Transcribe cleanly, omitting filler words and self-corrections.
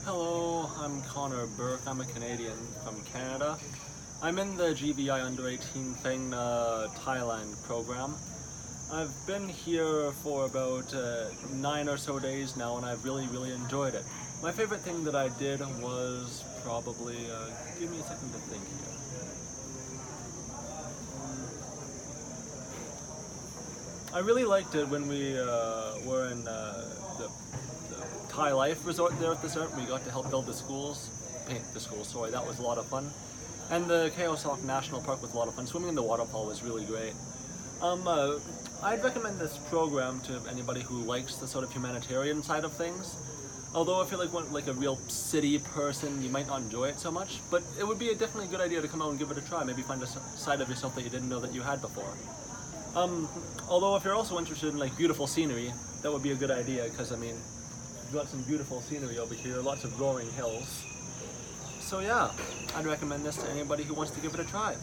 Hello, I'm Connor Burke. I'm a Canadian from Canada. I'm in the GVI Under 18 Phang Nga Thailand program. I've been here for about 9 or so days now, and I've really enjoyed it. My favorite thing that I did was probably, give me a second to think here. I really liked it when we were in the Thai Life Resort there at the start. We got to help build the schools, paint the schools, sorry, that was a lot of fun. And the Khao National Park was a lot of fun. Swimming in the waterfall was really great. I'd recommend this program to anybody who likes the sort of humanitarian side of things. Although if you're like a real city person, you might not enjoy it so much, but it would be definitely a good idea to come out and give it a try. Maybe find a side of yourself that you didn't know that you had before. Although if you're also interested in like beautiful scenery, that would be a good idea, because I mean, we've got some beautiful scenery over here, lots of rolling hills. So yeah, I'd recommend this to anybody who wants to give it a try.